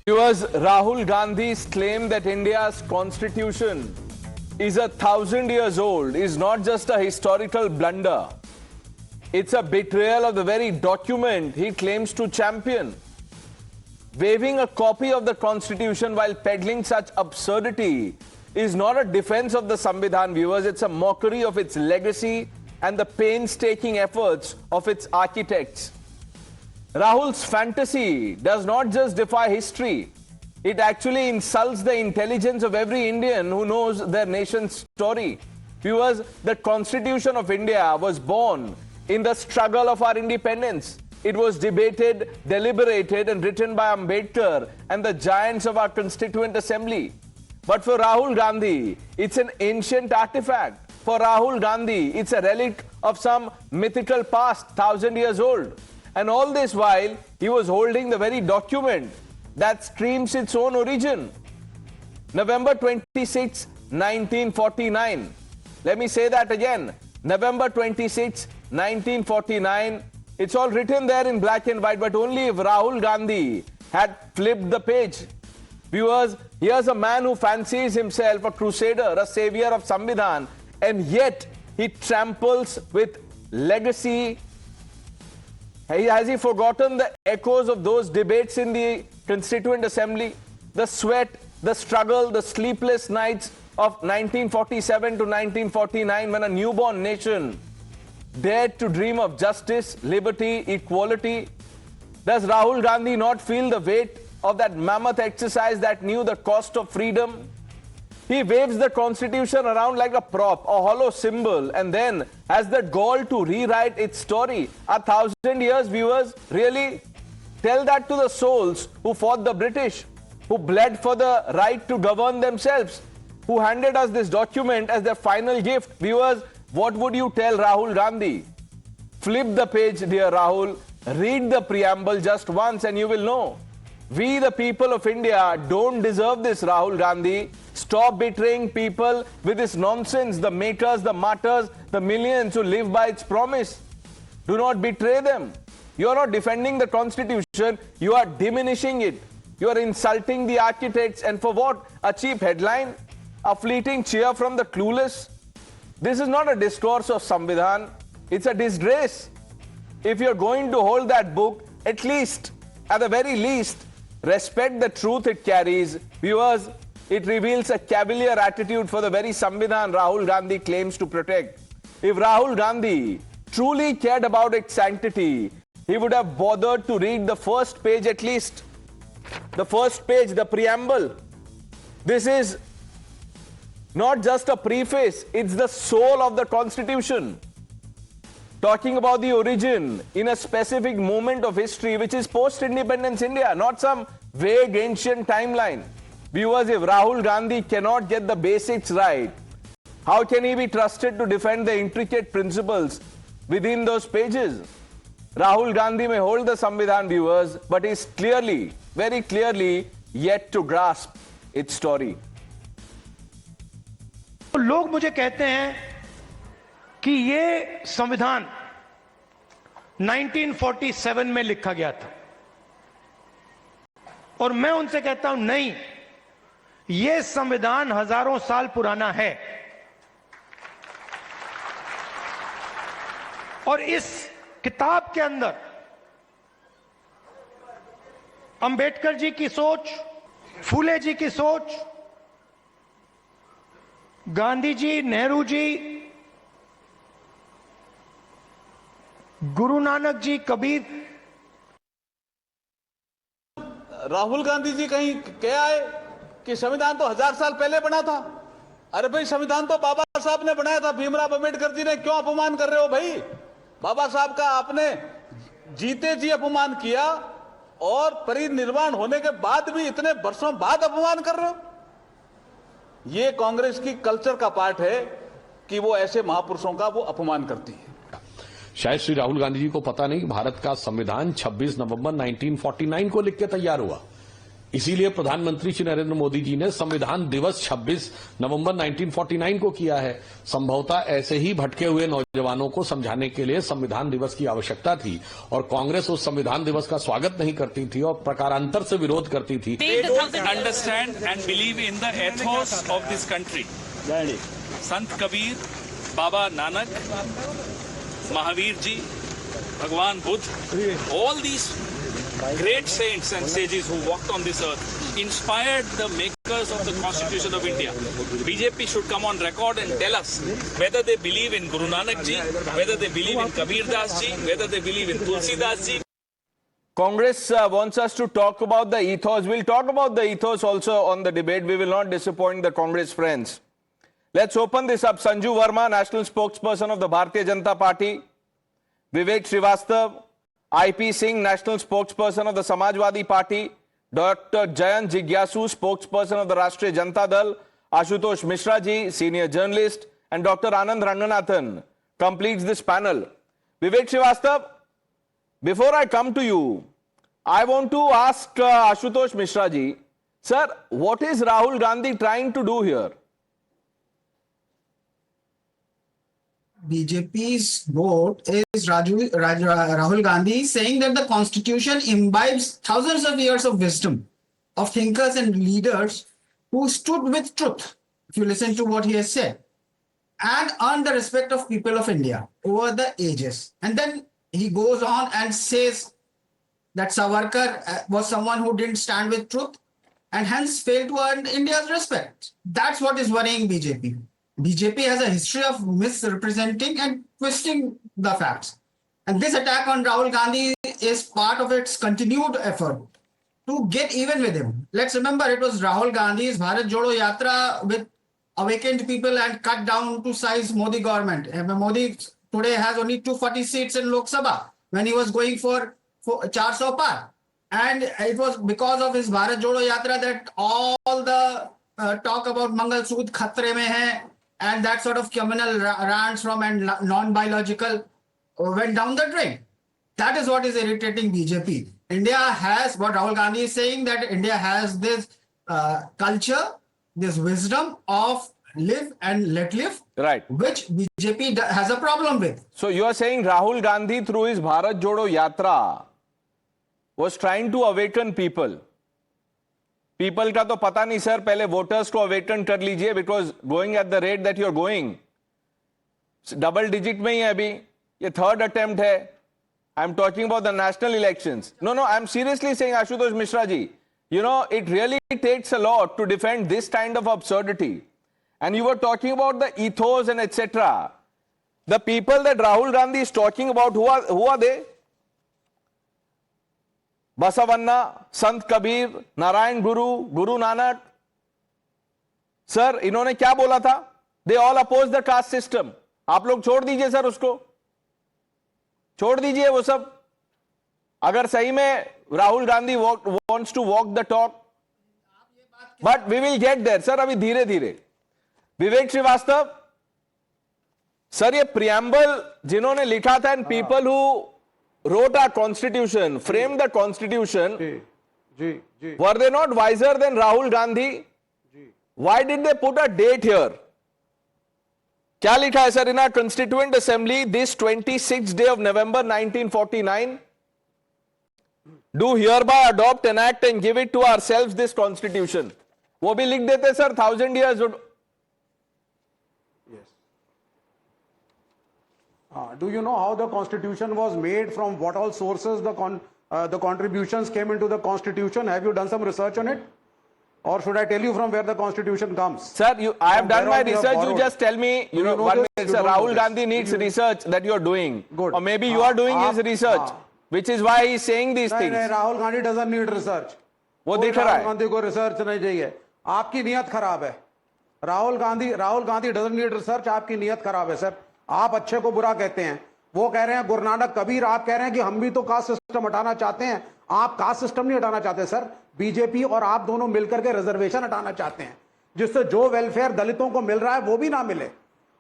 Viewers, Rahul Gandhi's claim that India's constitution is 1,000 years old is not just a historical blunder. It's a betrayal of the very document he claims to champion. Waving a copy of the constitution while peddling such absurdity is not a defense of the Samvidhan, viewers. It's a mockery of its legacy and the painstaking efforts of its architects. Rahul's fantasy does not just defy history, it actually insults the intelligence of every Indian who knows their nation's story. Viewers, the Constitution of India was born in the struggle of our independence. It was debated, deliberated and written by Ambedkar and the giants of our Constituent Assembly. But for Rahul Gandhi, it's an ancient artifact. For Rahul Gandhi, it's a relic of some mythical past, 1,000 years old. And all this while, he was holding the very document that streams its own origin. November 26, 1949. Let me say that again. November 26, 1949. It's all written there in black and white, but only if Rahul Gandhi had flipped the page. Viewers, here's a man who fancies himself a crusader, a savior of Samvidhan, and yet he tramples with legacy. Has he forgotten the echoes of those debates in the Constituent Assembly? The sweat, the struggle, the sleepless nights of 1947 to 1949 when a newborn nation dared to dream of justice, liberty, equality. Does Rahul Gandhi not feel the weight of that mammoth exercise that knew the cost of freedom? He waves the Constitution around like a prop, a hollow symbol, and then has the gall to rewrite its story. 1,000 years, viewers, really? Tell that to the souls who fought the British, who bled for the right to govern themselves, who handed us this document as their final gift. Viewers, what would you tell Rahul Gandhi? Flip the page, dear Rahul. Read the preamble just once and you will know. We, the people of India, don't deserve this, Rahul Gandhi. Stop betraying people with this nonsense, the makers, the martyrs, the millions who live by its promise. Do not betray them. You are not defending the Constitution, you are diminishing it. You are insulting the architects, and for what? A cheap headline? A fleeting cheer from the clueless? This is not a discourse of Samvidhan, it's a disgrace. If you're going to hold that book, at least, at the very least, respect the truth it carries. Viewers, it reveals a cavalier attitude for the very Samvidhan Rahul Gandhi claims to protect. If Rahul Gandhi truly cared about its sanctity, he would have bothered to read the first page at least. The first page, the preamble. This is not just a preface, it's the soul of the Constitution. Talking about the origin in a specific moment of history which is post-independence India, not some vague ancient timeline. Viewers, if Rahul Gandhi cannot get the basics right, how can he be trusted to defend the intricate principles within those pages? Rahul Gandhi may hold the Samvidhan, viewers, but is clearly, very clearly, yet to grasp its story. लोग मुझे कहते हैं कि ये संविधान 1947 में लिखा गया था, और मैं उनसे कहता हूं नहीं, ये संविधान हजारों साल पुराना है। और इस किताब के अंदर अंबेडकर जी की सोच, फूले जी की सोच, गांधी जी, नेहरू जी, गुरु नानक जी, कबीर। राहुल गांधी जी कहीं क्या आए कि संविधान तो 1000 साल पहले बना था? अरे भाई, संविधान तो बाबा साहब ने बनाया था, भीमराव अंबेडकर जी ने। क्यों अपमान कर रहे हो भाई? बाबा साहब का आपने जीते जी अपमान किया और परिनिर्वाण होने के बाद भी इतने वर्षों बाद अपमान कर रहे हो। ये कांग्रेस की कल्चर का पार्ट है कि वो ऐसे महापुरुषों का वो अपमान करती है। शायद श्री राहुल गांधी जी को पता नहीं, भारत का संविधान 26 नवंबर 1949 को लिख के तैयार हुआ। इसीलिए प्रधानमंत्री श्री नरेंद्र मोदी जी ने संविधान दिवस 26 नवंबर 1949 को किया है। संभवतः ऐसे ही भटके हुए नौजवानों को समझाने के लिए संविधान दिवस की आवश्यकता थी और कांग्रेस उस संविधान दिवस का स्वागत नहीं करती थी और प्रकारांतर से विरोध करती थी। They don't understand and believe in the ethos of this country. Sant Kabir, Baba Nanak, Mahavir ji, Bhagwan Buddha, all these great saints and sages who walked on this earth inspired the makers of the Constitution of India. BJP should come on record and tell us whether they believe in Guru Nanak ji, whether they believe in Kabir Das ji, whether they believe in Tulsi Das ji. Congress wants us to talk about the ethos. We'll talk about the ethos also on the debate. We will not disappoint the Congress friends. Let's open this up. Sanju Verma, National Spokesperson of the Bharatiya Janata Party. Vivek Srivastava, IP Singh, National Spokesperson of the Samajwadi Party. Dr. Jayant Jigyasu, Spokesperson of the Rashtriya Janata Dal. Ashutosh Mishra ji, Senior Journalist. And Dr. Anand Ranganathan completes this panel. Vivek Srivastava, before I come to you, I want to ask Ashutosh Mishra ji, sir, what is Rahul Gandhi trying to do here? BJP's vote is Rahul Gandhi saying that the constitution imbibes thousands of years of wisdom of thinkers and leaders who stood with truth, if you listen to what he has said, and earned the respect of people of India over the ages. And then he goes on and says that Savarkar was someone who didn't stand with truth and hence failed to earn India's respect. That's what is worrying BJP. BJP has a history of misrepresenting and twisting the facts. And this attack on Rahul Gandhi is part of its continued effort to get even with him. Let's remember it was Rahul Gandhi's Bharat Jodo Yatra with awakened people and cut down to size Modi government. And Modi today has only 240 seats in Lok Sabha when he was going for 400 par. And it was because of his Bharat Jodo Yatra that all the talk about Mangal Soot Khatre mein hai and that sort of communal rants from and non-biological went down the drain. That is what is irritating BJP. India has, what Rahul Gandhi is saying, that India has this culture, this wisdom of live and let live, right, which BJP has a problem with. So you are saying Rahul Gandhi through his Bharat Jodo Yatra was trying to awaken people. People का तो पता नहीं sir, पहले voters को awaken कर लीजिए, because going at the rate that you are going double digit में ही है अभी, ये थर्ड अटेम्प्ट है. I am talking about the national elections. No no, I am seriously saying Ashutosh Mishra ji, you know, it really takes a lot to defend this kind of absurdity. And you were talking about the ethos and etc. The people that Rahul Gandhi is talking about, who are they? Basavanna, Sant Kabir, Narayan Guru, Guru Nanak. Sir, इन्होंने क्या बोला था? They all oppose the caste system. आप लोग छोड़ दीजिए sir उसको, छोड़ दीजिए वो सब. अगर सही में Rahul Gandhi wants to walk the talk, but we will get there. Sir अभी धीरे धीरे. विवेक श्रीवास्तव सर, ये preamble जिन्होंने लिखा था and people who wrote our constitution, framed the constitution, were they not wiser than Rahul Gandhi? Why did they put a date here? क्या लिखा है sir? In our constituent assembly this 26th day of November 1949, do hereby adopt, enact and give it to ourselves this constitution. वो भी लिख देते sir, 1000 years. Do you know how the constitution was made, from what all sources the contributions came into the constitution? Have you done some research on it? Or should I tell you from where the constitution comes? Sir, I have done my research. You just tell me, you know, 1 minute, sir. Rahul Gandhi needs research that you are doing. Good. Or maybe you are doing his research, which is why he is saying these things. नहीं, Rahul Gandhi doesn't need research. वो दिख रहा है. Rahul Gandhi को research नहीं चाहिए. आपकी नियत खराब है. Rahul Gandhi doesn't need research. आपकी नियत खराब है सर. आप अच्छे को बुरा कहते हैं. वो कह रहे हैं गुरु नानक कबीर, आप कह रहे हैं कि हम भी तो कास्ट सिस्टम हटाना चाहते हैं. आप कास्ट सिस्टम नहीं हटाना चाहते सर. बीजेपी और आप दोनों मिलकर के रिजर्वेशन हटाना चाहते हैं, जिससे जो वेलफेयर दलितों को मिल रहा है वो भी ना मिले.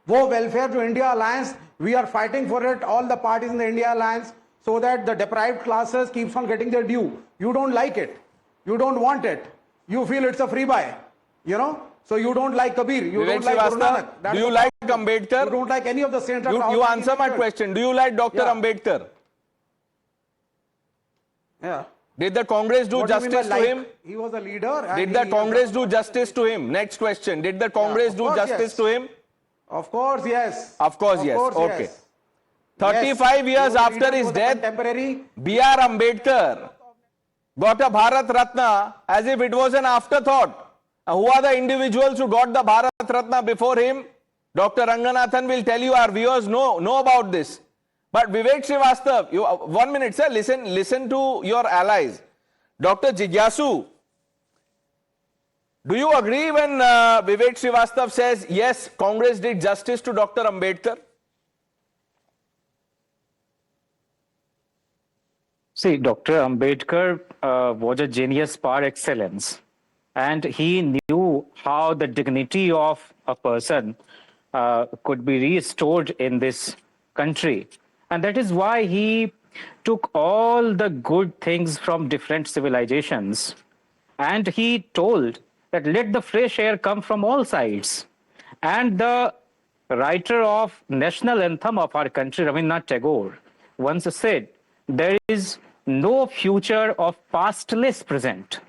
वो वेलफेयर जो India alliance, we are fighting for it, all the parties in the India alliance, so that the deprived classes keeps on getting their due. You don't like it. You don't want it. You feel it's a free buy. You know? So you don't like Kabir. You Vivek don't like Guru Srivastava, Nanak. That's do you the like problem. Ambedkar? You don't like any of the saints. that You Rahul Gandhi answer my mentioned. question. Do you like Dr. Yeah. Ambedkar? Yeah. Did the Congress do What do you mean by justice to like? him? He was a leader. and Did the he- Congress do justice to him? Next question. Did the Congress of do course, justice yes. to him? Of course, yes. Of course, yes. Okay. yes. 35 Yes. He years was a after leader, he his was a death, contemporary. B.R. Ambedkar got a Bharat Ratna as if it was an afterthought. Who are the individuals who got the Bharat Ratna before him? Dr. Ranganathan will tell you, our viewers know about this. But Vivek Srivastava, 1 minute, sir, listen to your allies. Dr. Jigyasu, do you agree when Vivek Srivastava says, yes, Congress did justice to Dr. Ambedkar? See, Dr. Ambedkar was a genius par excellence, and he knew how the dignity of a person could be restored in this country. And that is why he took all the good things from different civilizations, and he told that let the fresh air come from all sides. And the writer of national anthem of our country, Rabindranath Tagore, once said, there is no future of pastless present.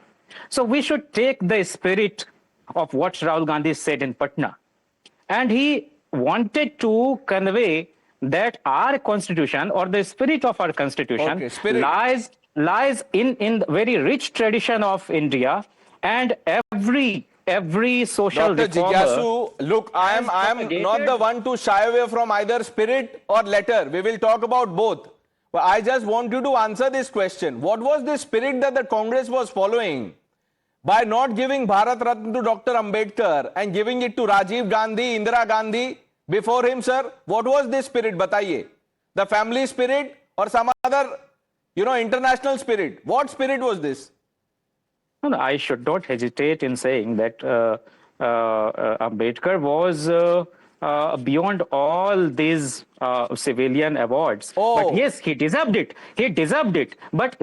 So we should take the spirit of what Rahul Gandhi said in Patna. And he wanted to convey that our constitution, or the spirit of our constitution, Okay, spirit. lies in the very rich tradition of India, and every social Dr. reformer. Jigyasu, look, I am not the one to shy away from either spirit or letter. We will talk about both. But I just want you to answer this question. What was the spirit that the Congress was following by not giving Bharat Ratna to Dr. Ambedkar and giving it to Rajiv Gandhi, Indira Gandhi before him, sir? What was this spirit? Bataiye. The family spirit or some other, international spirit? What spirit was this? No, I should not hesitate in saying that Ambedkar was beyond all these civilian awards. Oh. But yes, he deserved it. He deserved it. But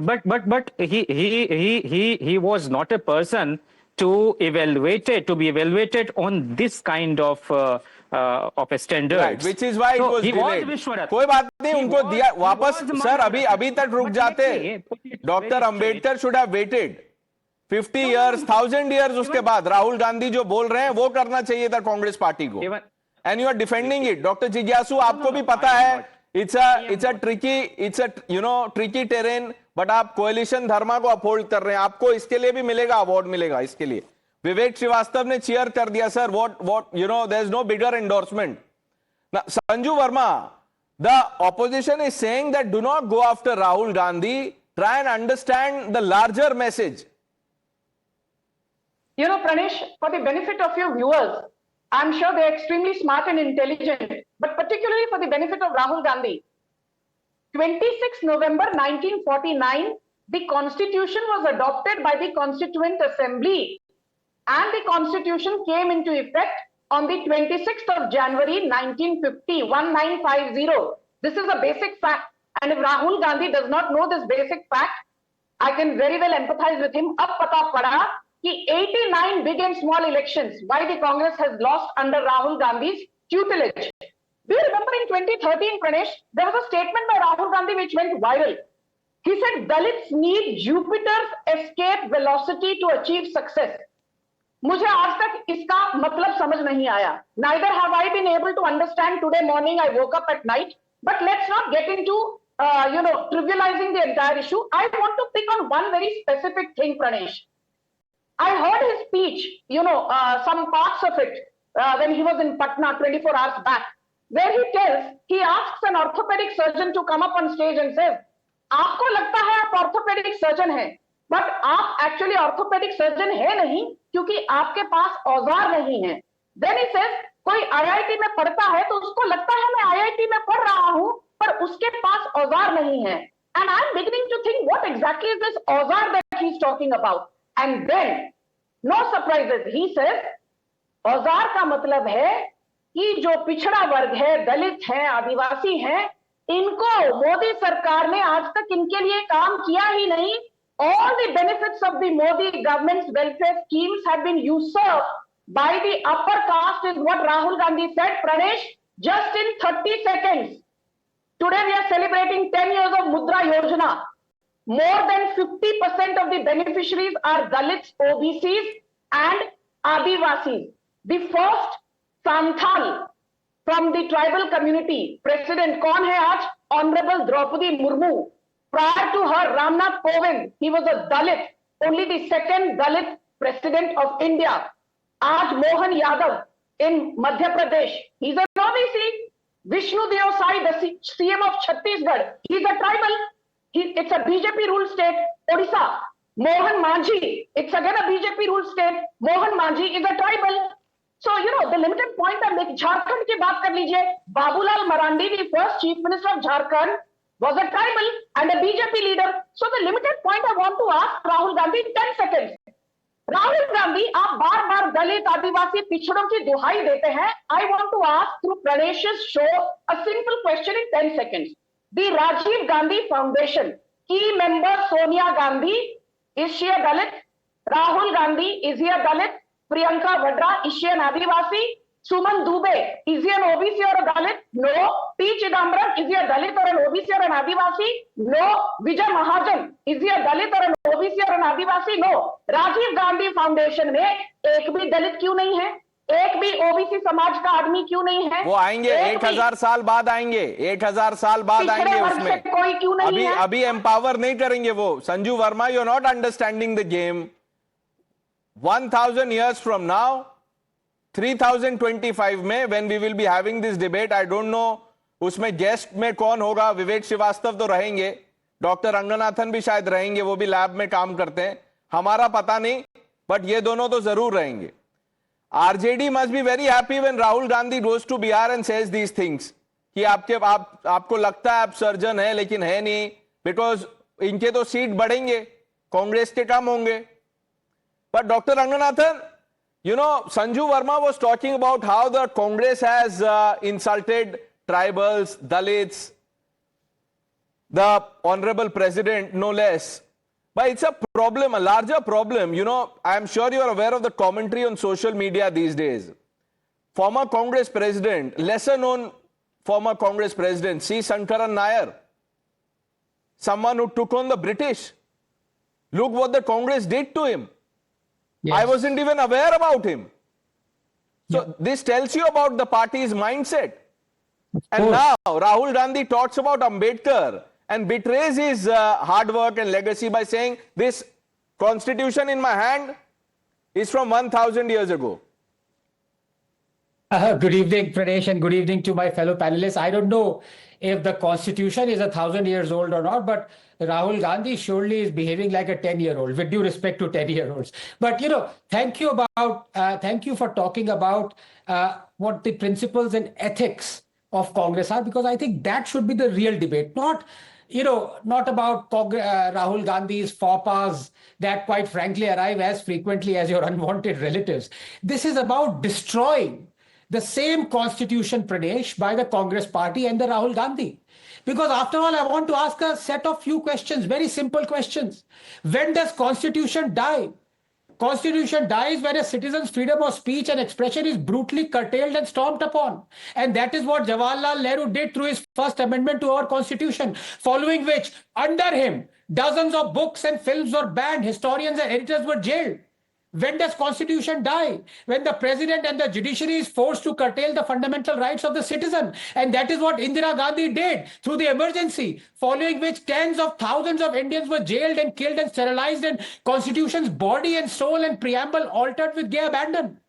he was not a person to be evaluated on this kind of standards. Right, which is why it was he delayed. was Vishwaratna. कोई बात नहीं, He उनको was- दिया he वापस. was sir Maharashtra. अभी तक रुक But जाते. let me put it Dr. very Ambedkar should have waited 50 years, 1000 years उसके बाद राहुल गांधी जो बोल रहे हैं वो करना चाहिए था कांग्रेस पार्टी को. Even- And you are defending it. Dr. Jigyasu, आपको भी पता है it's a tricky terrain, but आप coalition धर्मा को अपहोल्ड कर रहे हैं. आपको इसके लिए भी मिलेगा, अवार्ड मिलेगा इसके लिए. विवेक श्रीवास्तव ने चीयर कर दिया, sir. What there is no bigger endorsement. Now, Sanju Verma, the opposition is saying that do not go after Rahul Gandhi. Try and understand the larger message. Pranesh, for the benefit of your viewers, I'm sure they're extremely smart and intelligent, but particularly for the benefit of Rahul Gandhi. 26 November 1949, the Constitution was adopted by the Constituent Assembly, and the Constitution came into effect on the 26th of January 1950, 1950. This is a basic fact. And if Rahul Gandhi does not know this basic fact, I can very well empathize with him. Ab pata pada ki 89 big and small elections, why the Congress has lost under Rahul Gandhi's tutelage. Do you remember in 2013, Pranesh, there was a statement by Rahul Gandhi which went viral. He said, Dalits need Jupiter's escape velocity to achieve success. मुझे आज तक इसका मतलब समझ नहीं आया. Neither have I been able to understand. Today morning I woke up at night. But let's not get into trivializing the entire issue. I want to pick on one very specific thing, Pranesh. I heard his speech, some parts of it when he was in Patna 24 hours back, where he asks an orthopedic surgeon to come up on stage and says, आपको लगता है आप orthopedic surgeon हैं, but आप actually orthopedic surgeon है नहीं, क्योंकि आपके पास औजार नहीं है. Then he says, कोई IIT में पढ़ता है तो उसको लगता है मैं IIT में पढ़ रहा हूं, पर उसके पास औजार नहीं है. And I'm beginning to think, what exactly is this औजार that he's talking about? And then, no surprises, he says, औजार का मतलब है कि जो पिछड़ा वर्ग है, दलित हैं, आदिवासी हैं, इनको मोदी सरकार ने आज तक इनके लिए काम किया ही नहीं, all the benefits of the Modi government's welfare schemes have been usurped by the upper caste is what Rahul Gandhi said. Pradesh, just in 30 seconds. Today we are celebrating 10 years of Mudra Yojana. More than 50% of the beneficiaries are Dalits, OBCs and Adivasis. The first Santhal from the tribal community, President कौन है आज? Honorable Draupadi Murmu. Prior to her, Ramnath Kovind, he was a Dalit, only the second Dalit President of India. Aj Mohan Yadav in Madhya Pradesh, he's an OBC. Vishnu Deo Sai, the CM of Chhattisgarh, he's a tribal. It's a BJP ruled state. Odisha, Mohan Manjhi, it's again a BJP ruled state. Mohan Manjhi is a tribal. So, the limited point I'm making, Jharkhand ki baat kar lijiye. Babulal Marandi, the first chief minister of Jharkhand, was a tribal and a BJP leader. So the limited point I want to ask Rahul Gandhi in 10 seconds. Rahul Gandhi, आप बार बार दलित आदिवासी पिछड़ों की दुहाई देते हैं. I want to ask through Pranesh's show a simple question in 10 seconds. The Rajiv Gandhi Foundation, key member Sonia Gandhi, is she a Dalit? Rahul Gandhi, is he a Dalit? Priyanka Vadra, is she an Adivasi? Suman Dubey, is he an OBC or a Dalit? No. P. Chidambaram, is he a Dalit or an OBC or an Adivasi? No. Vijay Mahajan, is he a Dalit or an OBC or an Adivasi? No. Rajiv Gandhi Foundation में एक भी दलित क्यों नहीं है? एक भी OBC समाज का आदमी क्यों नहीं है? वो आएंगे 1000 साल बाद आएंगे, 1000 साल बाद आएंगे उसमें. कोई क्यों नहीं है? अभी एम्पावर नहीं करेंगे वो. Sanju Verma, you are not understanding the game. 1000 years from now, 3025 में when we will be having this debate, I don't know उसमें गेस्ट में कौन होगा. विवेक श्रीवास्तव तो रहेंगे, डॉक्टर रंगनाथन भी शायद रहेंगे, वो भी लैब में काम करते हैं, हमारा पता नहीं, बट ये दोनों तो जरूर रहेंगे. RJD must be very happy when Rahul Gandhi goes to Bihar and says these things कि आपको लगता है आप सर्जन है लेकिन है नहीं, बिकॉज इनके तो सीट बढ़ेंगे, कांग्रेस के कम होंगे. But doctor Ranganathan, you know, Sanju Verma was talking about how the Congress has insulted tribals, Dalits, the Honorable President, no less. But it's a problem, a larger problem. You know, I'm sure you are aware of the commentary on social media these days. Former Congress President, lesser known former Congress President, C. Sankaran Nair, someone who took on the British. Look what the Congress did to him. Yes. I wasn't even aware about him. So this tells you about the party's mindset. And now Rahul Gandhi talks about Ambedkar and betrays his hard work and legacy by saying this constitution in my hand is from 1000 years ago. Good evening, Pradesh, and good evening to my fellow panelists. I don't know if the constitution is 1000 years old or not, but Rahul Gandhi surely is behaving like a 10-year-old, with due respect to 10-year-olds. But, thank you for talking about what the principles and ethics of Congress are, because I think that should be the real debate, not about Rahul Gandhi's faux pas that quite frankly arrive as frequently as your unwanted relatives. This is about destroying the same constitution, Pradesh, by the Congress party and the Rahul Gandhi. Because after all, I want to ask a set of few questions, very simple questions. When does constitution die? Constitution dies when a citizen's freedom of speech and expression is brutally curtailed and stomped upon. And that is what Jawaharlal Nehru did through his first amendment to our constitution, following which, under him, dozens of books and films were banned, historians and editors were jailed. When does constitution die? When the president and the judiciary is forced to curtail the fundamental rights of the citizen. And that is what Indira Gandhi did through the emergency, following which tens of thousands of Indians were jailed and killed and sterilized, and constitution's body and soul and preamble altered with gay abandon.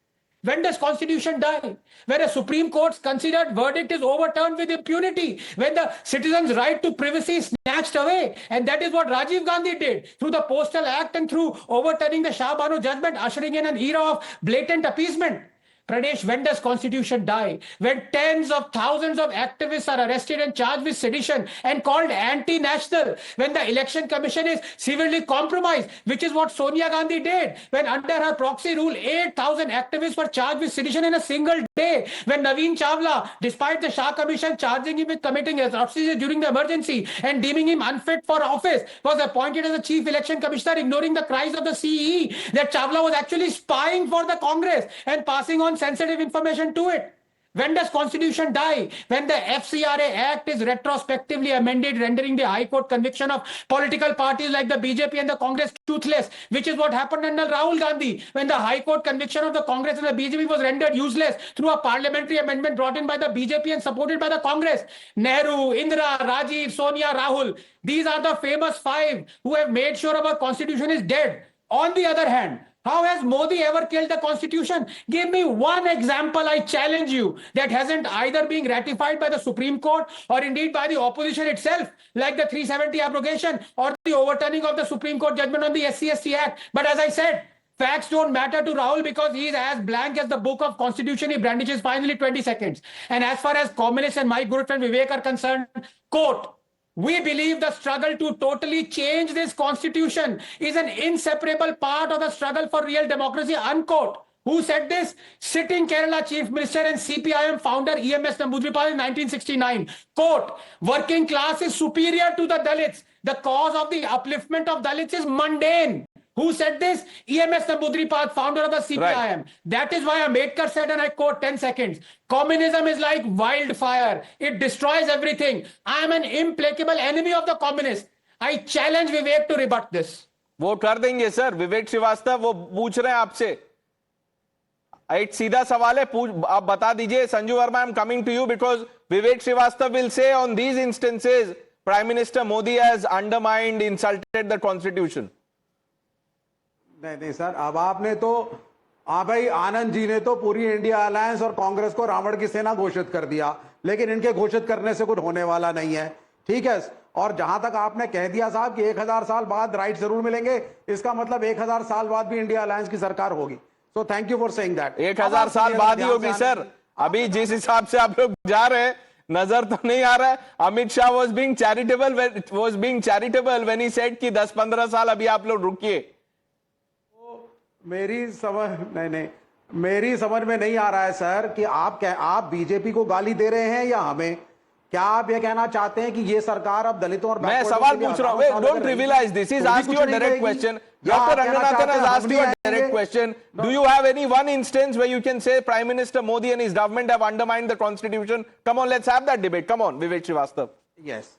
When does constitution die? When a Supreme Court's considered verdict is overturned with impunity, when the citizen's right to privacy is snatched away. And that is what Rajiv Gandhi did through the Postal Act and through overturning the Shah Bano judgment, ushering in an era of blatant appeasement. Pradesh, when does constitution die? When tens of thousands of activists are arrested and charged with sedition and called anti-national, when the election commission is severely compromised, which is what Sonia Gandhi did, when under her proxy rule 8,000 activists were charged with sedition in a single day, when Naveen Chawla, despite the Shah commission charging him with committing atrocities during the emergency and deeming him unfit for office, was appointed as the chief election commissioner, ignoring the cries of the CEE that Chawla was actually spying for the Congress and passing on sensitive information to it. When does constitution die? When the FCRA Act is retrospectively amended, rendering the High Court conviction of political parties like the BJP and the Congress toothless, which is what happened under Rahul Gandhi, when the High Court conviction of the Congress and the BJP was rendered useless through a parliamentary amendment brought in by the BJP and supported by the Congress. Nehru, Indira, Rajiv, Sonia, Rahul, these are the famous five who have made sure our constitution is dead. On the other hand, how has Modi ever killed the constitution? Give me one example, I challenge you, that hasn't either been ratified by the Supreme Court or indeed by the opposition itself, like the 370 abrogation or the overturning of the Supreme Court judgment on the SC/ST Act. But as I said, facts don't matter to Rahul because he is as blank as the book of constitution he brandishes finally 20 seconds. And as far as communists and my good friend Vivek are concerned, quote, we believe the struggle to totally change this constitution is an inseparable part of the struggle for real democracy, unquote. Who said this? Sitting Kerala Chief Minister and CPIM founder EMS Namboodiripad in 1969. Quote, working class is superior to the Dalits. The cause of the upliftment of Dalits is mundane. Who said this? EMS Namboodiripad, founder of the CPIM. Right. That is why Ambedkar said, and I quote 10 seconds, communism is like wildfire. It destroys everything. I am an implacable enemy of the communists. I challenge Vivek to rebut this. वो कर देंगे sir. विवेक श्रीवास्तव वो पूछ रहे हैं आपसे. एक सीधा सवाल है, आप बता दीजिए. Sanju Verma, I am coming to you because Vivek Srivastava will say on these instances, Prime Minister Modi has undermined, insulted the constitution. नहीं सर, अब आपने तो भाई आनंद जी ने तो पूरी इंडिया अलायंस और कांग्रेस को रावण की सेना घोषित कर दिया, लेकिन इनके घोषित करने से कुछ होने वाला नहीं है. ठीक है. और जहां तक आपने कह दिया साहब कि 1000 साल बाद राइट जरूर मिलेंगे, इसका मतलब 1000 साल बाद भी इंडिया अलायंस की सरकार होगी. So thank you for saying that. 1000 साल बाद ही होगी सर. अभी जिस हिसाब से आप लोग जा रहे हैं, नजर तो नहीं आ रहा है. Amit Shah was being charitable when he said कि 10-15 साल अभी आप लोग रुकिए. मेरी समझ में नहीं आ रहा है सर कि आप बीजेपी को गाली दे रहे हैं या हमें. क्या आप ये कहना चाहते हैं कि ये सरकार अब दलितों और मैं सवाल पूछ रहा हूं. Don't trivialize this. He's asked you a direct question. Dr. Ranganathan has asked you a direct question. Do you have any one instance where you can say Prime Minister Modi and his government have undermined the constitution? Come on, let's have that debate. Come on, Vivek Srivastava. Yes.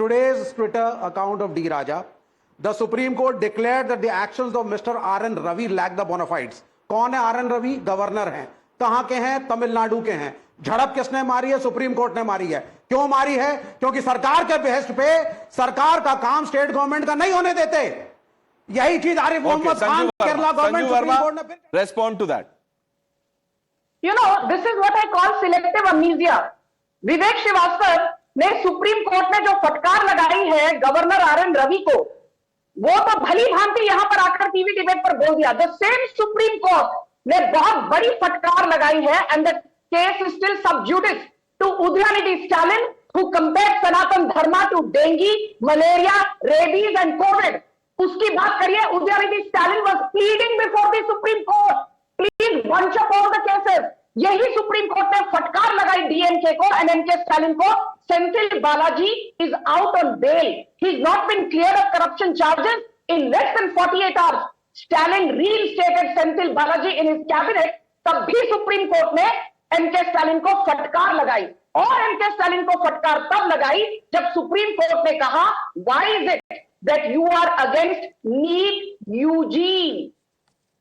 Today's Twitter account of D. Raja. The Supreme Court declared that the actions of Mr. R.N. Ravi lack the bona fides. कौन है R.N. Ravi? Governor हैं. कहां के हैं? तमिलनाडु के हैं. झड़प किसने मारी है? सुप्रीम कोर्ट ने मारी है. क्यों मारी है? क्योंकि सरकार के बेहस्ट पे सरकार का काम स्टेट गवर्नमेंट का नहीं होने देते. यही चीज Arif Mohammad Khan Kerala government supreme court ने. Respond to that. You know, this is what I call selective amnesia. विवेक श्रीवास्तव ने सुप्रीम कोर्ट में जो फटकार लगाई है गवर्नर R.N. रवि को, वो तो भली भांति यहां पर आकर टीवी डिबेट पर बोल दिया. द सेम सुप्रीम कोर्ट ने बहुत बड़ी फटकार लगाई है and the case is still sub judice to Udhayanidhi Stalin who compared Sanatana Dharma to dengue, malaria, rabies and Covid. उसकी बात करिए. Udhayanidhi Stalin was pleading before the Supreme Court, please bunch up all the cases. यही सुप्रीम कोर्ट ने फटकार लगाई डीएमके को and MK Stalin को. Senthil Balaji is out on bail. He's not been cleared of corruption charges in less than 48 hours. Stalin reinstated Senthil Balaji in his cabinet. तब भी supreme court ने MK Stalin को फटकार लगाई. और एमके स्टालिन को फटकार तब लगाई जब सुप्रीम कोर्ट ने कहा, why is it that you are against NEET UG?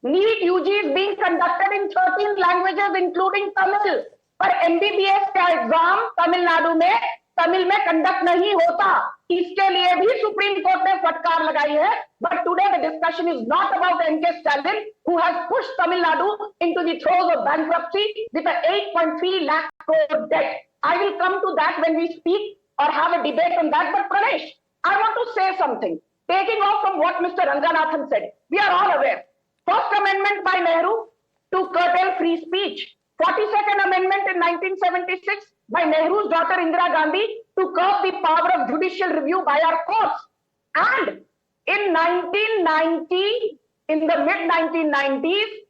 NEET UG is being conducted in 13 languages including Tamil. पर एमबीबीएस का एग्जाम तमिलनाडु में तमिल में कंडक्ट नहीं होता. इसके लिए भी सुप्रीम कोर्ट ने फटकार लगाई है. But today the discussion is not about MK Stalin who has pushed Tamil Nadu into the throes of bankruptcy with a 8.3 lakh crore debt. I will come to that when we speak or have a debate on that. But Pranesh, I want to say something. Taking off from what Mr. Ranganathan said, we are all aware First amendment by Nehru to curtail free speech. 42nd amendment in 1976 by Nehru's daughter Indira Gandhi to curb the power of judicial review by our courts. And in 1990, in the mid 1990s,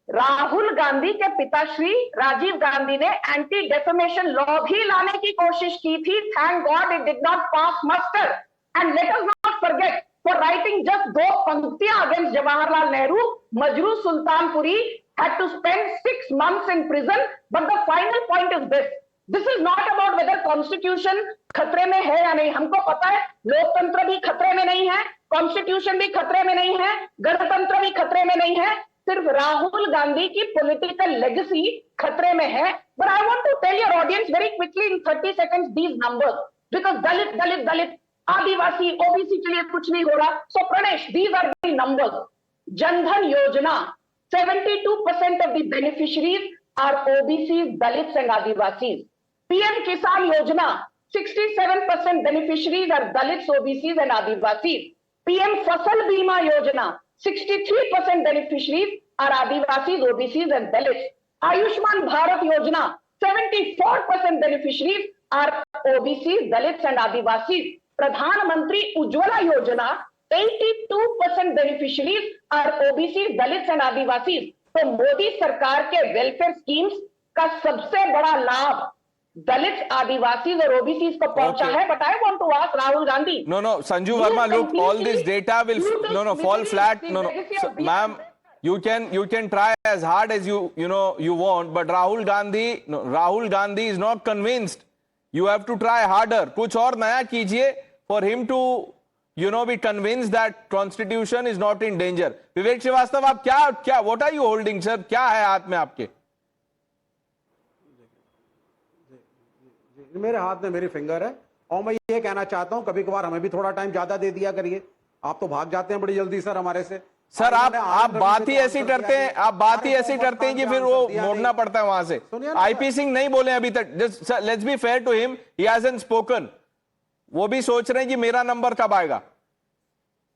Rahul Gandhi के पिताश्री राजीव गांधी ने anti defamation law भी लाने की कोशिश की थी. Thank God it did not pass muster. And let us not forget, for writing just 2 पंक्तियां against Jawaharlal Nehru, Majrooh Sultanpuri had to spend 6 months in prison. But the final point is this: this is not about whether constitution खतरे में है या नहीं. हमको पता है लोकतंत्र भी खतरे में नहीं है, कॉन्स्टिट्यूशन भी खतरे में नहीं है, गणतंत्र भी खतरे में नहीं है. सिर्फ राहुल गांधी की पॉलिटिकल लेगेसी खतरे में है. But I want to tell your audience very quickly in 30 seconds these numbers, because Dalit Dalit Dalit, Adivasi, OBC के लिए कुछ नहीं हो रहा. सो Pranesh, these are the numbers. Jan Dhan योजना, 72% of the beneficiaries are OBCs, Dalits and Adivasis. PM Kisan Yojana, 67% beneficiaries are Dalits, OBCs and Adivasis. PM Fasal Bima Yojana, 63% beneficiaries are Adivasis, OBCs and Dalits. Ayushman Bharat Yojana, 74% beneficiaries are OBCs, Dalits and Adivasis. Pradhan Mantri Ujjwala Yojana, 82% beneficiaries are OBCs, Dalits and Adivasis. तो मोदी सरकार के welfare schemes का सबसे बड़ा लाभ दलित, आदिवासी और OBC को पहुंचा है. But I want to ask Rahul Gandhi. No, Sanju Verma, look, all this data will fall flat. No, ma'am, you can try as hard as you want, but Rahul Gandhi is not convinced. You have to try harder. कुछ और नया कीजिए for him to be convinced that constitution is not in danger. विवेक श्रीवास्तव, आप क्या what are you holding, sir? क्या है हाथ में आपके? मेरे हाथ में मेरी फिंगर है. और मैं ये कहना चाहता हूं, कभी कभार हमें भी थोड़ा टाइम ज्यादा दे दिया करिए. आप तो भाग जाते हैं बड़ी जल्दी सर हमारे से. सर आप बात ही ऐसी करते हैं, कि फिर वो मोड़ना पड़ता है वहां से. आईपी सिंह नहीं बोले अभी तक. Let's be fair to him, he hasn't spoken. वो भी सोच रहे हैं कि मेरा नंबर कब आएगा.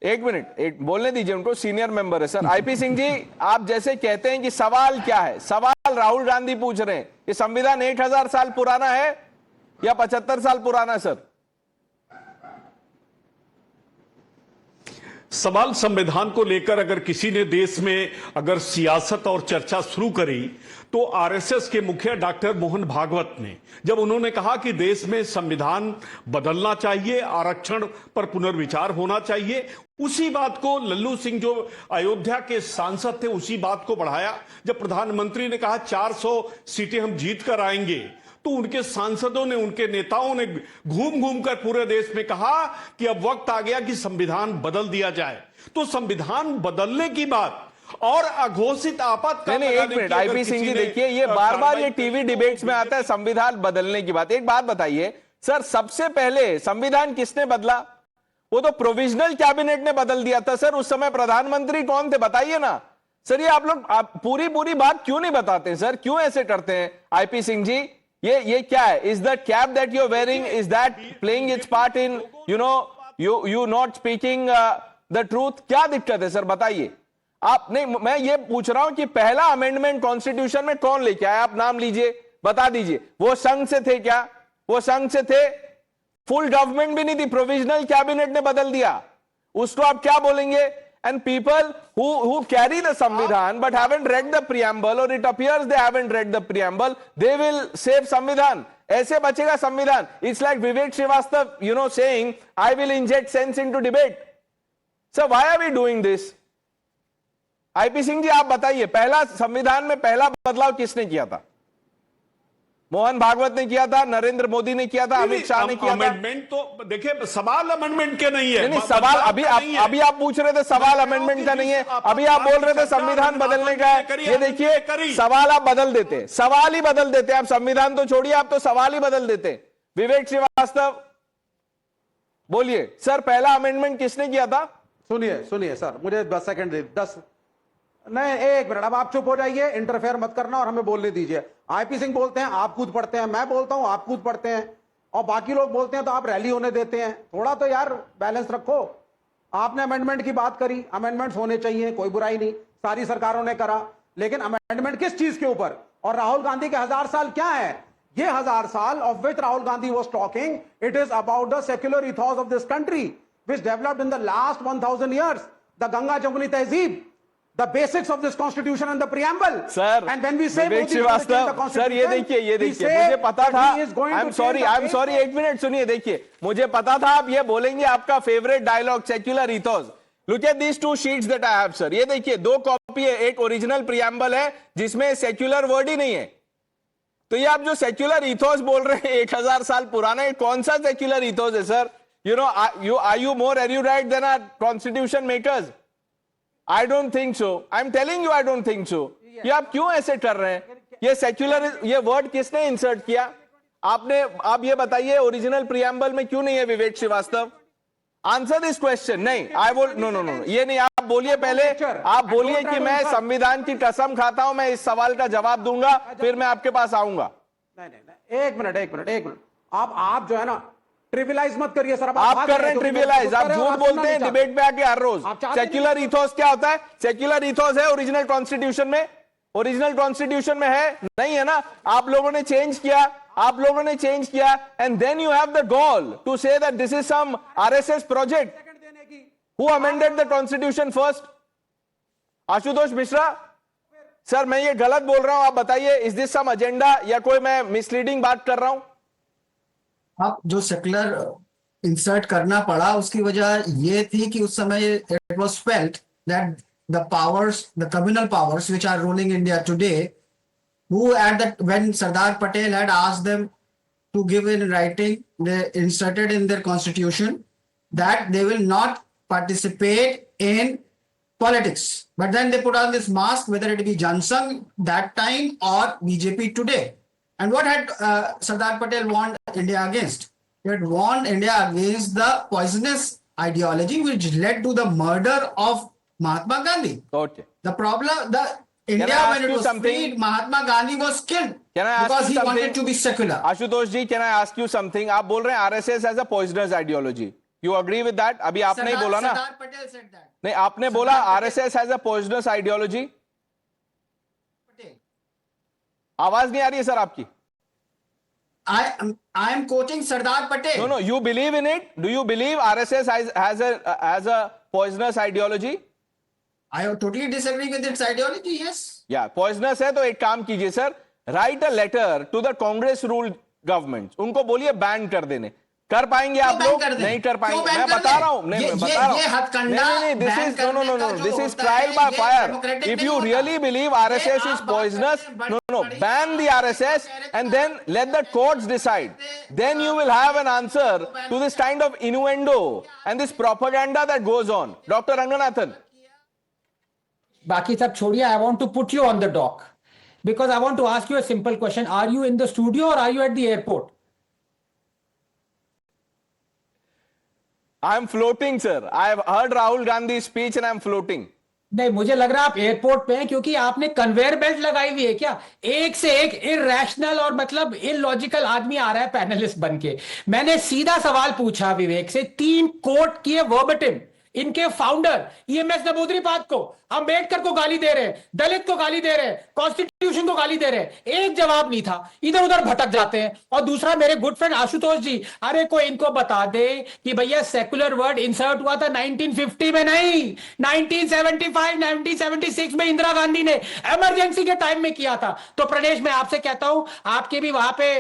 एक मिनट बोलने दीजिए उनको, सीनियर मेंबर है सर. आईपी सिंह जी, आप जैसे कहते हैं कि सवाल क्या है, सवाल राहुल गांधी पूछ रहे हैं कि संविधान 1000 साल पुराना है या 75 साल पुराना है. सर सवाल संविधान को लेकर अगर किसी ने देश में अगर सियासत और चर्चा शुरू करी तो आरएसएस के मुखिया डॉक्टर मोहन भागवत ने, जब उन्होंने कहा कि देश में संविधान बदलना चाहिए, आरक्षण पर पुनर्विचार होना चाहिए, उसी बात को लल्लू सिंह जो अयोध्या के सांसद थे उसी बात को बढ़ाया. जब प्रधानमंत्री ने कहा 400 सीटें हम जीत कर आएंगे, तो उनके सांसदों ने, उनके नेताओं ने घूम घूम कर पूरे देश में कहा कि अब वक्त आ गया कि संविधान बदल दिया जाए. तो संविधान बदलने की बात और अघोषित आपातकाल, एक मिनट आईपी सिंह जी, देखिए ये बार बार ये टीवी डिबेट्स में आता है संविधान बदलने की बात. एक बात बताइए सर, सबसे पहले संविधान किसने बदला? वो तो प्रोविजनल कैबिनेट ने बदल दिया था सर. उस समय प्रधानमंत्री कौन थे बताइए ना सर. ये आप पूरी बात क्यों नहीं बताते सर? क्यों ऐसे करते हैं आईपी सिंह जी? ये क्या है? Is the cap that you are wearing, is that playing its part in you not speaking the truth? क्या दिक्कत है सर बताइए आप. नहीं, मैं ये पूछ रहा हूं कि पहला अमेंडमेंट कॉन्स्टिट्यूशन में कौन लेके आया? आप नाम लीजिए, बता दीजिए. वो संघ से थे क्या? वो संघ से थे? फुल गवर्नमेंट भी नहीं थी, प्रोविजनल कैबिनेट ने बदल दिया. उसको आप क्या बोलेंगे? And people who carry the Samvidhan but haven't read the preamble, or it appears they haven't read the preamble, they will save Samvidhan. ऐसे बचेगा संविधान. It's like Vivek Srivastava, saying, I will inject sense into debate. So why are we doing this? IP Singh ji आप बताइए, पहला संविधान में पहला बदलाव किसने किया था? मोहन भागवत ने किया था, नरेंद्र मोदी ने किया था, अमित शाह ने किया था. अमेंडमेंट तो देखिए, सवाल अमेंडमेंट के नहीं है. नहीं, सवाल अभी आप पूछ रहे थे सवाल अमेंडमेंट का नहीं है. अभी आप बोल रहे थे संविधान बदलने का है. ये देखिए, सवाल आप बदल देते, सवाल ही बदल देते. आप संविधान तो छोड़िए, आप तो सवाल ही बदल देते. विवेक श्रीवास्तव बोलिए सर, पहला अमेंडमेंट किसने किया था? सुनिए सर, मुझे 10 सेकंड दे. 10 नहीं, 1 मिनट. अब आप चुप हो जाइए, इंटरफेयर मत करना और हमें बोलने दीजिए. आईपी सिंह बोलते हैं आप कूद पड़ते हैं, मैं बोलता हूं आप कूद पड़ते हैं, और बाकी लोग बोलते हैं तो आप रैली होने देते हैं. थोड़ा तो यार बैलेंस रखो. आपने अमेंडमेंट की बात करी, अमेंडमेंट्स होने चाहिए, कोई बुराई नहीं, सारी सरकारों ने करा, लेकिन अमेंडमेंट किस चीज के ऊपर? और राहुल गांधी के 1000 साल क्या है? ये 1000 साल of which Rahul Gandhi was talking, it is about the secular ethos of this country which developed in the last 1000 years, the Ganga Jamuni Tehzeeb, the basics of this constitution and the preamble. Sir, and when we say Vivek Modi is going to change the Shrivastava, constitution, sir ये देखिए we say मुझे पता that था, he is going I'm to change the I'm sorry, basics. एक minute सुनिए, देखिए मुझे पता था आप ये बोलेंगे, आपका favourite dialogue secular ethos. Look at these 2 sheets that I have sir. ये देखिए 2 कॉपी है, एक ओरिजिनल प्रियम्बल है जिसमें सेक्युलर वर्ड ही नहीं है. तो ये आप जो सेक्युलर इथोस बोल रहे हैं 1000 साल पुराना, ये कौन सा सेक्युलर इथोस है sir? You know, are you more erudite than our constitution makers? I don't think so. I'm telling you, I don't think so. ये आप क्यों ऐसे कर रहे हैं? ये सेक्युलर, ये वर्ड किसने इंसर्ट किया? आपने, आप ये बताइए ओरिजिनल प्रियम्बल में क्यों नहीं है Vivek Srivastava? Answer this question. नहीं, आई विल नो, ये नहीं. आप बोलिए पहले, आप बोलिए कि मैं संविधान की कसम खाता हूं, मैं इस सवाल का जवाब दूंगा, फिर मैं आपके पास आऊंगा. नहीं, एक मिनट. आप जो है ना, ट्रिविलाइज मत करिए सर. आप कर रहे हैं ट्रिविलाइज, आप झूठ बोलते हैं डिबेट पे आके हर रोज. सेक्युलर इथोस क्या होता है? सेक्युलर इथोस है ओरिजिनल कॉन्स्टिट्यूशन में, ओरिजिनल कॉन्स्टिट्यूशन में है नहीं है ना? आप लोगों ने चेंज किया, and then you have the gall to say that this is some RSS project. Who amended the constitution first? Ashutosh Mishra sir. मैं ये गलत बोल रहा हूं, आप बताइए, इज दिस सम एजेंडा या कोई मैं मिसलीडिंग बात कर रहा हूं? आप जो सेकुलर इंसर्ट करना पड़ा उसकी वजह ये थी कि उस समय it was felt that the powers, the communal powers which are ruling India today, who at that when Sardar Patel had asked them to give in writing, they inserted in their constitution that they will not participate in politics, but then they put on this mask, whether it be Jansangh that time or BJP today. And what had Sardar Patel warned India against? He had warned India against the poisonous ideology which led to the murder of Mahatma Gandhi. Okay. The problem, India when it was freed, Mahatma Gandhi was killed because he wanted to be secular. Ashutosh ji, can I ask you something? आप बोल रहे हैं RSS has a poisonous ideology. You agree with that? अभी आपने ही बोला ना? Sardar Patel said that. नहीं, आपने बोला RSS has a poisonous ideology. आवाज नहीं आ रही है सर आपकी. I am quoting Sardar Patel. No, you believe in it? Do you believe RSS has a poisonous ideology? I totally disagree with its ideology, yes. Yeah, poisonous है तो एक काम कीजिए sir, write a letter to the Congress ruled governments. उनको बोलिए ban कर देने. कर पाएंगे आप लोग? नहीं कर पाएंगे. मैं बता रहा हूं, नहीं, this is no, this is trial by fire. If you really believe RSS is poisonous, no, ban the RSS and then let the courts decide. Then you will have an answer to this kind of innuendo and this propaganda that goes on. Dr. Ranganathan. बाकी सब छोड़िए. I want to put you on the dock because I want to ask you a simple question. Are you in the studio or are you at the airport? I am floating, sir. I have heard Rahul Gandhi's speech and I am floating. नहीं, मुझे लग रहा है आप airport पे हैं क्योंकि आपने कन्वेयर बेल्ट लगाई हुई है क्या? एक से एक इरैशनल और मतलब इलॉजिकल आदमी आ रहा है पैनलिस्ट बनके. मैंने सीधा सवाल पूछा विवेक से, 3 कोट किए वर्बटिम. इनके फाउंडर ईएमएस नबूदरीपाद को, अंबेडकर को गाली दे रहे हैं, दलित को गाली दे रहे हैं, कॉन्स्टिट्यूशन को गाली दे रहे हैं. एक जवाब नहीं था, इधर उधर भटक जाते हैं. और दूसरा मेरे गुड फ्रेंड आशुतोष जी, अरे कोई इनको बता दे कि भैया सेकुलर वर्ड इंसर्ट हुआ था 1950 में नहीं, 1975 1976 में इंदिरा गांधी ने इमरजेंसी के टाइम में किया था. तो प्रणेश मैं आपसे कहता हूं, आपके भी वहां पे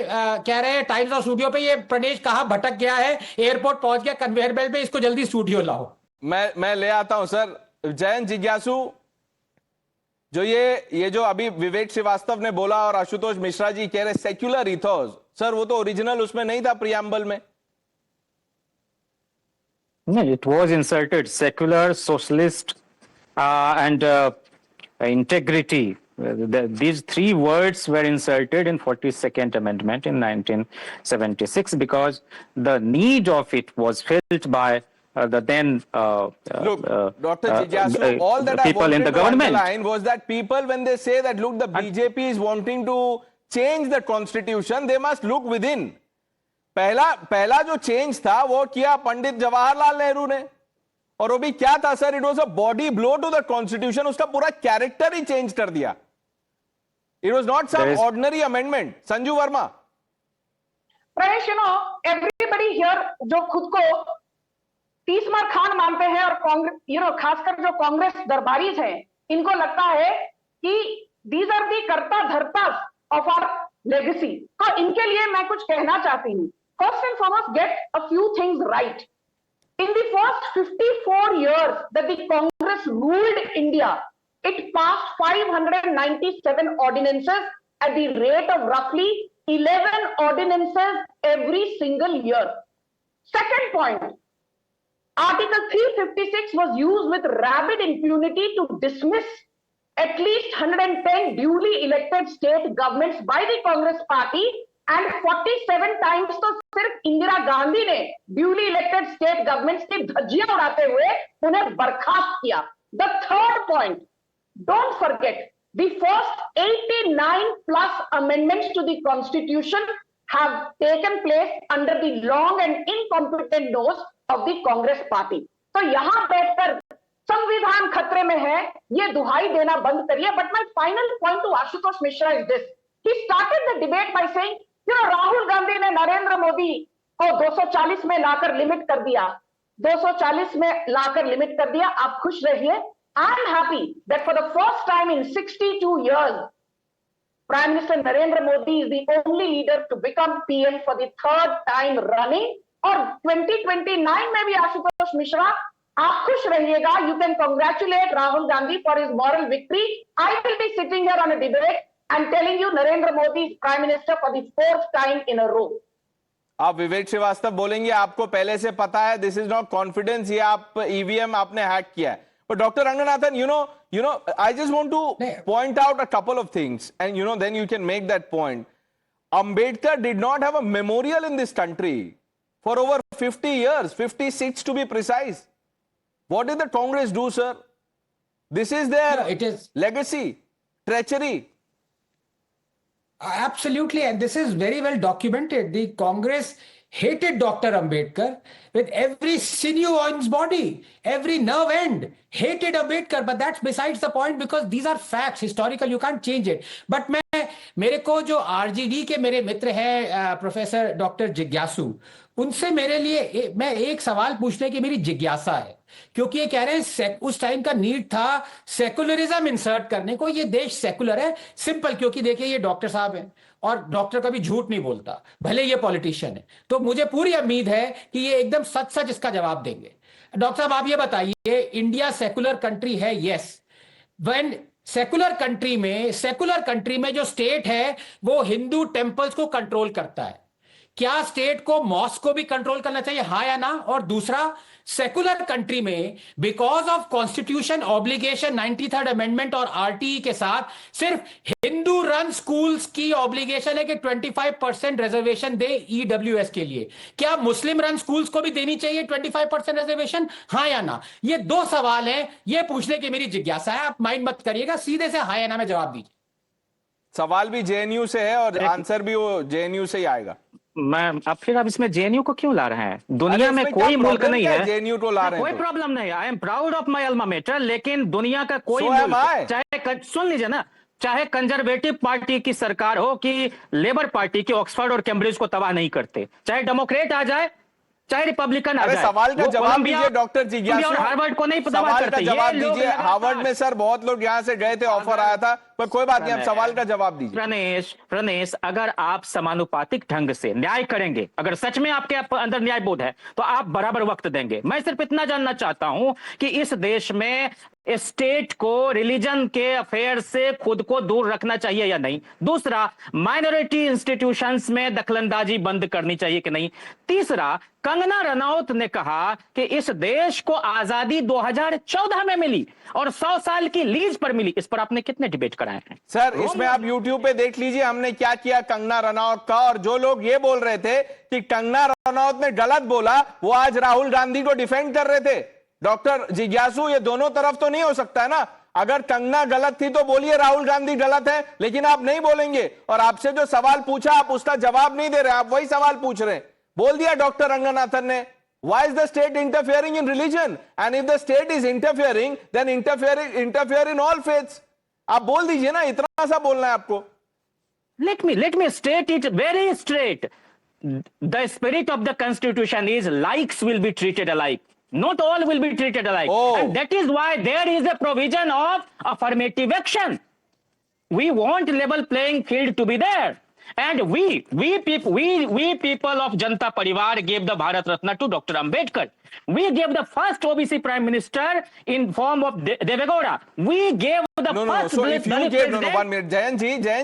कह रहे हैं टाइम्स ऑफ स्टूडियो पे, ये प्रणेश कहां भटक गया है, एयरपोर्ट पहुंच गया कन्वेयर बेल्ट पे, इसको जल्दी स्टूडियो लाओ. मैं ले आता हूं सर. जयंत जिज्ञासु, जो ये जो अभी विवेक श्रीवास्तव ने बोला और आशुतोष मिश्रा जी कह रहे सेक्युलर इथोस, सर वो तो ओरिजिनल उसमें नहीं था प्रियम्बल में. No, it was inserted. Secular, socialist, and integrity. These 3 words were inserted in 42nd Amendment in 1976 because the need of it was felt by the then look, Dr. Jijasu, all that I wanted to underline was that people, when they say that, look, the BJP is wanting to change the constitution, they must look within. पहला जो change था वो किया पंडित जवाहरलाल नेहरू ने. और वो भी क्या था sir, it was a body blow to the constitution, उसका पूरा कैरेक्टर ही चेंज कर दिया. It was not some ordinary amendment. Sanju Verma. Prayesh, everybody here जो खुद को तीसमार खान मानते हैं और कांग्रेस, खासकर जो कांग्रेस दरबारीज हैं, इनको लगता है कि these are the कर्ता धर्ता of our legacy. तो इनके लिए मैं कुछ कहना चाहती हूँ. First and foremost, get a few things right. In the first 54 years that the Congress ruled India, it passed 597 ordinances at the rate of roughly 11 ordinances every single year. Second point, Article 356 was used with rabid impunity to dismiss at least 110 duly elected state governments by the Congress party, and 47 times तो सिर्फ इंदिरा गांधी ने duly elected state governments की धज्जियां उड़ाते हुए उन्हें बर्खास्त किया. The third point, don't forget the first 89 plus amendments to the constitution have taken place under the long and incompetent nose of the Congress party. तो यहां बैठकर संविधान खतरे में है, ये दुहाई देना बंद करिए. But my final point two Ashutosh Mishra is this. He started the debate by saying, Rahul Gandhi ने नरेंद्र मोदी को 240 में लाकर लिमिट कर दिया, 240 में लाकर लिमिट कर दिया. आप खुश रहिए. I am happy that for the first time in 62 years, Prime Minister Narendra Modi is the only leader to become PM for the third time running. और 2029 में भी आशुतोष मिश्रा, आप खुश रहिएगा. You can congratulate Rahul Gandhi for his moral victory. I will be sitting here on a debate and telling you Narendra Modi is Prime Minister for the 4th time in a row. आप विवेक श्रीवास्तव बोलेंगे, आपको पहले से पता है, this is not confidence, ये आप EVM आपने हैक किया है. But Dr. Ranganathan, I just want to point out a couple of things, and then you can make that point. Ambedkar did not have a memorial in this country for over 50 years, 56 to be precise. What did the Congress do, sir? This is their legacy, treachery. Absolutely, and this is very well documented. The Congress hated Dr. Ambedkar with every sinew on his body, every nerve end, hated Ambedkar. But that's besides the point, because these are facts, historical, you can't change it. But मेरे को जो RJD के मेरे मित्र हैं professor doctor जिज्ञासु, उनसे मेरे लिए मैं एक सवाल पूछने की मेरी जिज्ञासा है, क्योंकि ये कह रहे हैं उस टाइम का नीड था सेकुलरिज्म इंसर्ट करने को. ये देश सेकुलर है, सिंपल, क्योंकि देखिए ये डॉक्टर साहब हैं और डॉक्टर कभी झूठ नहीं बोलता, भले ये पॉलिटिशियन है. तो मुझे पूरी उम्मीद है कि ये एकदम सच सच इसका जवाब देंगे. डॉक्टर साहब आप ये बताइए, इंडिया सेकुलर कंट्री है, यस. व्हेन सेकुलर कंट्री में जो स्टेट है वो हिंदू टेम्पल्स को कंट्रोल करता है, क्या स्टेट को मॉस्क को भी कंट्रोल करना चाहिए, हाँ या ना? और दूसरा, सेकुलर कंट्री में because of constitution obligation 93rd amendment और आरटीई के साथ सिर्फ हिंदू रन स्कूल्स की ऑब्लिगेशन है कि 25% रिजर्वेशन दे ईडब्ल्यूएस के लिए. क्या मुस्लिम रन स्कूल्स को भी देनी चाहिए 25% रिजर्वेशन, हाँ या ना? ये दो सवाल हैं, ये पूछने की मेरी जिज्ञासा है. आप माइंड मत करिएगा, सीधे से हाँ या ना में जवाब दीजिए. सवाल भी जेएनयू से है और आंसर भी वो जेएनयू से ही आएगा. अब फिर आप इसमें जेएनयू को क्यों ला रहे हैं? दुनिया में कोई मुल्क नहीं है जेएनयू को ला रहे हैं, कोई प्रॉब्लम नहीं है. I am proud of my alma mater, लेकिन दुनिया का कोई मुल्क, चाहे सुन लीजिए ना, चाहे कंजर्वेटिव पार्टी की सरकार हो कि लेबर पार्टी की, ऑक्सफोर्ड और कैम्ब्रिज को तबाह नहीं करते. चाहे डेमोक्रेट आ जाए, चाहे रिपब्लिकन आ जाए. सवाल का जवाब दीजिए डॉक्टर जिज्ञासु. हार्वर्ड को नहीं सवाल का जवाब दीजिए. हार्वर्ड में सर बहुत लोग यहां से गए थे, ऑफर आया था, पर कोई बात नहीं, आप सवाल का जवाब दीजिए. प्रणेश, अगर आप समानुपातिक ढंग से न्याय करेंगे, अगर सच में आपके अंदर न्याय बोध है, तो आप बराबर वक्त देंगे. मैं सिर्फ इतना जानना चाहता हूं कि इस देश में स्टेट को रिलीजन के अफेयर से खुद को दूर रखना चाहिए या नहीं. दूसरा, माइनॉरिटी इंस्टीट्यूशंस में दखलंदाजी बंद करनी चाहिए कि नहीं. तीसरा, कंगना रनौत ने कहा कि इस देश को आजादी 2014 में मिली और 100 साल की लीज पर मिली. इस पर आपने कितने डिबेट कराए हैं सर? इसमें आप यूट्यूब पे देख लीजिए हमने क्या किया कंगना रनौत का. और जो लोग ये बोल रहे थे कि कंगना रनौत ने गलत बोला, वो आज राहुल गांधी को डिफेंड कर रहे थे. डॉक्टर जिज्ञासु, ये दोनों तरफ तो नहीं हो सकता है ना. अगर कंगना गलत थी तो बोलिए राहुल गांधी गलत है, लेकिन आप नहीं बोलेंगे. और आपसे जो सवाल पूछा आप उसका जवाब नहीं दे रहे, आप वही सवाल पूछ रहे हैं. बोल दिया डॉक्टर रंगनाथन ने, Why is the state interfering in religion? And if the state is interfering, then interfere in all faiths. आप बोल दीजिए ना, इतना सा बोलना है आपको. Let me state it very straight. The spirit of the constitution is likes will be treated alike. Not all will be treated alike. Oh. And that is why there is a provision of affirmative action. We want level playing field to be there. And we people of Janta Parivar gave the Bharat Ratna to Dr. Ambedkar. We gave the first OBC Prime Minister in form of Devegowda. We gave the first. So if you gave, 1 minute, Jayan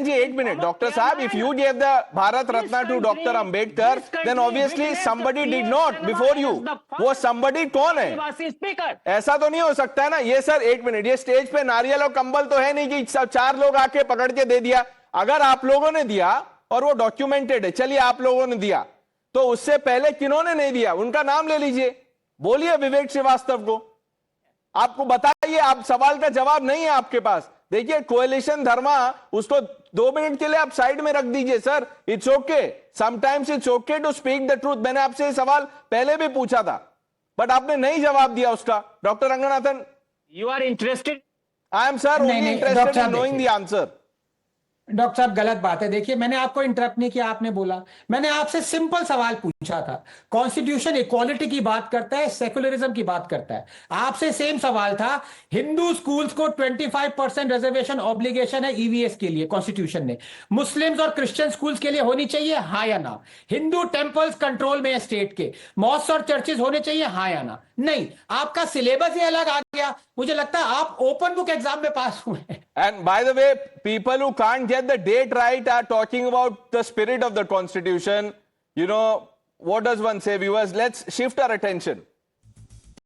ji, 8 minutes. Dr. Saab, if you gave the Bharat Ratna to Dr. Ambedkar, then obviously somebody did not before you. वो somebody कौन है? Speaker. ऐसा तो नहीं हो सकता है ना. ये सर 1 मिनट, ये स्टेज पे नारियल और कंबल तो है नहीं कि सब 4 लोग आके पकड़ के दे दिया. अगर आप लोगों ने दिया और वो डॉक्यूमेंटेड है, चलिए आप लोगों ने दिया, तो उससे पहले किन्होंने नहीं दिया उनका नाम ले लीजिए, बोलिए विवेक श्रीवास्तव को, आपको बताइए. आप सवाल का जवाब नहीं है आपके पास. देखिए कोएलिशन धर्मा, उसको 2 मिनट के लिए आप साइड में रख दीजिए sir. It's okay, sometimes it's okay to speak the truth. मैंने आपसे ये सवाल पहले भी पूछा था, बट आपने नहीं जवाब दिया उसका. Doctor Ranganathan, You are interested? I am sir only नहीं, interested doctor in knowing the answer. Doctor साहब गलत बात है. देखिए मैंने आपको इंटरप्ट नहीं किया, आपने बोला. मैंने आपसे सिंपल सवाल पूछा था. कॉन्स्टिट्यूशन इक्वालिटी की बात करता है, सेकुलरिज्म की बात करता है. आपसे सेम सवाल था. हिंदू स्कूल्स को 25% रिजर्वेशन ऑब्लिगेशन है ईवीएस के लिए कॉन्स्टिट्यूशन ने. मुस्लिम्स और क्रिश्चियन स्कूल्स के लिए होनी चाहिए, हाँ या ना? हिंदू टेंपल्स कंट्रोल में है स्टेट के, मॉस्क और चर्चेज होने चाहिए, हाँ या ना? नहीं, आपका सिलेबस ही अलग आ गया. मुझे लगता है आप ओपन बुक एग्जाम में पास हुए हैं. And by the way, people who can't get the date right are talking about the spirit of the constitution. You know, what does one say, viewers? Let's shift our attention.